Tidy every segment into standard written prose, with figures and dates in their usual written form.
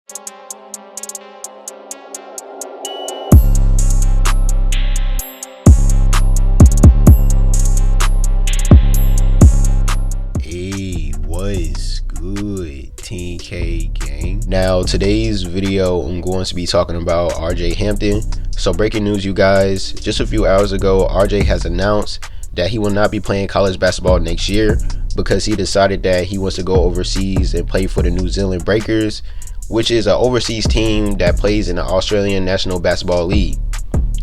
Hey, what's good, 10K gang? Now, today's video, I'm going to be talking about RJ Hampton. So, breaking news, you guys. Just a few hours ago, RJ has announced that he will not be playing college basketball next year because he decided that he wants to go overseas and play for the New Zealand Breakers, which is an overseas team that plays in the Australian National Basketball League.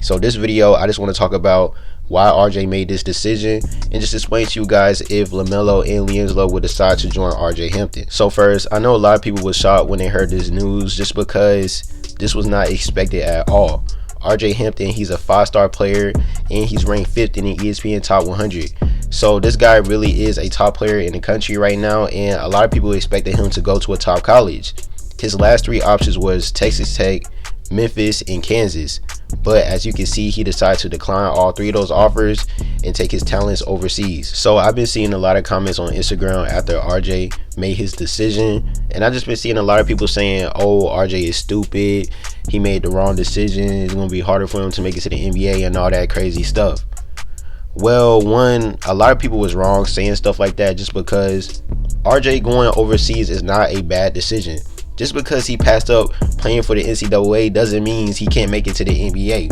So, this video, I just want to talk about why RJ made this decision and just explain to you guys if LaMelo and LiAngelo would decide to join RJ Hampton. So first, I know a lot of people were shocked when they heard this news just because this was not expected at all. RJ Hampton, he's a 5-star player and he's ranked 5th in the ESPN Top 100. So this guy really is a top player in the country right now, and a lot of people expected him to go to a top college. His last 3 options was Texas Tech, Memphis, and Kansas. But as you can see, he decided to decline all 3 of those offers and take his talents overseas. So I've been seeing a lot of comments on Instagram after RJ made his decision, and I've just been seeing a lot of people saying, oh, RJ is stupid, he made the wrong decision, it's going to be harder for him to make it to the NBA and all that crazy stuff. Well, one, a lot of people was wrong saying stuff like that just because RJ going overseas is not a bad decision. Just because he passed up playing for the NCAA doesn't mean he can't make it to the NBA.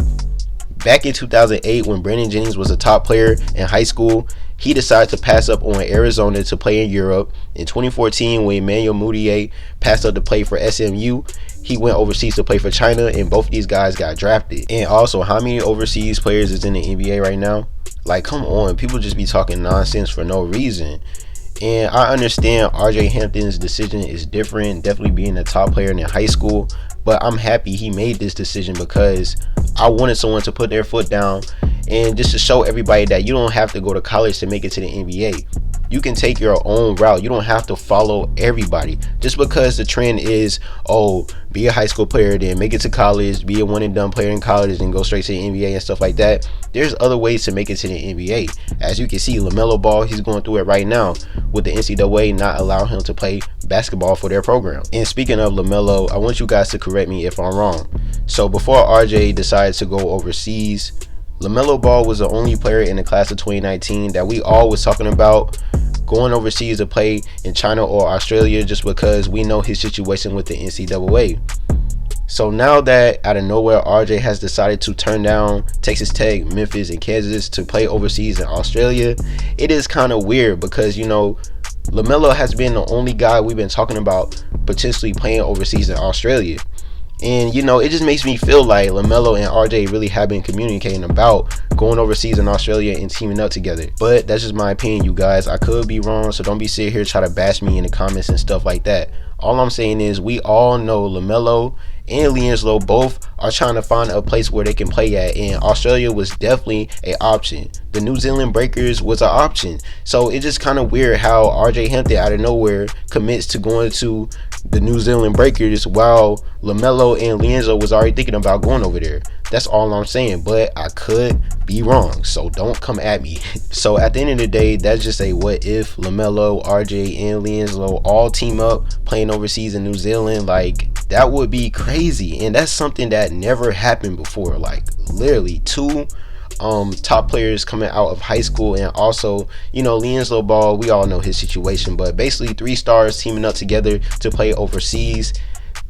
Back in 2008, when Brandon Jennings was a top player in high school, he decided to pass up on Arizona to play in Europe. In 2014, when Emmanuel Mudiay passed up to play for SMU, he went overseas to play for China, and both of these guys got drafted. And also, how many overseas players is in the NBA right now? Like, come on, people just be talking nonsense for no reason. And I understand RJ Hampton's decision is different, definitely being a top player in high school, but I'm happy he made this decision because I wanted someone to put their foot down and just to show everybody that you don't have to go to college to make it to the NBA. You can take your own route. You don't have to follow everybody. Just because the trend is, oh, be a high school player, then make it to college, be a one and done player in college, and go straight to the NBA and stuff like that. There's other ways to make it to the NBA. As you can see, LaMelo Ball, he's going through it right now with the NCAA not allowing him to play basketball for their program. And speaking of LaMelo, I want you guys to correct me if I'm wrong. So before RJ decided to go overseas, LaMelo Ball was the only player in the class of 2019 that we all was talking about going overseas to play in China or Australia just because we know his situation with the NCAA. So now that out of nowhere RJ has decided to turn down Texas Tech, Memphis, and Kansas to play overseas in Australia, it is kind of weird because, you know, LaMelo has been the only guy we've been talking about potentially playing overseas in Australia. And, you know, it just makes me feel like LaMelo and RJ really have been communicating about going overseas in Australia and teaming up together. But that's just my opinion, you guys. I could be wrong, so don't be sitting here trying to bash me in the comments and stuff like that. All I'm saying is we all know LaMelo and LiAngelo both are trying to find a place where they can play at, and Australia was definitely an option. The New Zealand Breakers was an option. So it's just kind of weird how RJ Hampton out of nowhere commits to going to the New Zealand Breakers while LaMelo and LiAngelo was already thinking about going over there. That's all I'm saying, but I could be wrong, so don't come at me. So at the end of the day, that's just a what if LaMelo, RJ, and LiAngelo all team up playing overseas in New Zealand. Like, that would be crazy, and that's something that never happened before. Like, literally 2 top players coming out of high school, and also, you know, LiAngelo Ball, we all know his situation, but basically 3 stars teaming up together to play overseas,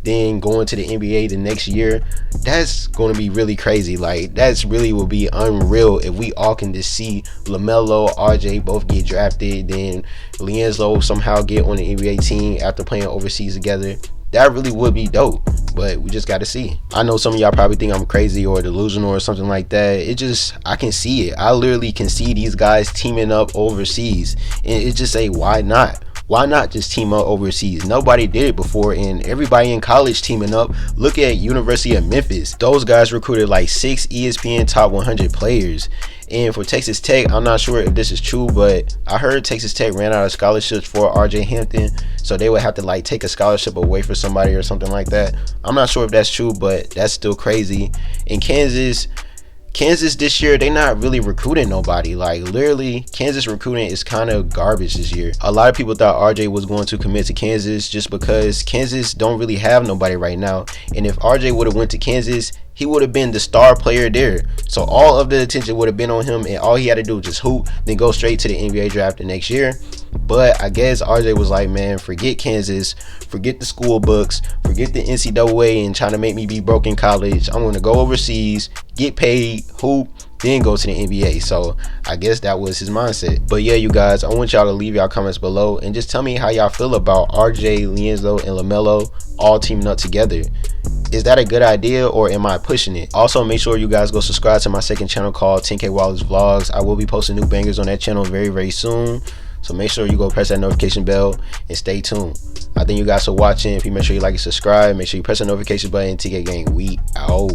then going to the NBA the next year. That's going to be really crazy. Like, that's really will be unreal if we all can just see LaMelo, RJ both get drafted, then LiAngelo somehow get on the NBA team after playing overseas together. That really would be dope, but we just got to see. I know some of y'all probably think I'm crazy or delusional or something like that. It just, I can see it. I literally can see these guys teaming up overseas, and it just say, why not? Why not just team up overseas? Nobody did it before, and everybody in college teaming up. Look at University of Memphis. Those guys recruited like 6 ESPN Top 100 players. And for Texas Tech, I'm not sure if this is true, but I heard Texas Tech ran out of scholarships for RJ Hampton, so they would have to like take a scholarship away for somebody or something like that. I'm not sure if that's true, but that's still crazy. In Kansas, Kansas this year, they not really recruiting nobody. Like literally, Kansas recruiting is kind of garbage this year. A lot of people thought RJ was going to commit to Kansas just because Kansas don't really have nobody right now. And if RJ would have went to Kansas, he would have been the star player there. So all of the attention would have been on him, and all he had to do was just hoop, then go straight to the NBA draft the next year. But I guess RJ was like, man, forget Kansas, forget the school books, forget the NCAA and trying to make me be broke in college. I'm going to go overseas, get paid, hoop, then go to the NBA. So I guess that was his mindset. But yeah, you guys, I want y'all to leave y'all comments below and just tell me how y'all feel about RJ, LiAngelo, and LaMelo all teaming up together. Is that a good idea, or am I pushing it? Also, make sure you guys go subscribe to my second channel called 10K Wallace Vlogs. I will be posting new bangers on that channel very, very soon. So make sure you go press that notification bell and stay tuned. I thank you guys for watching. If you make sure you like and subscribe, make sure you press the notification button. TK Gang, we out.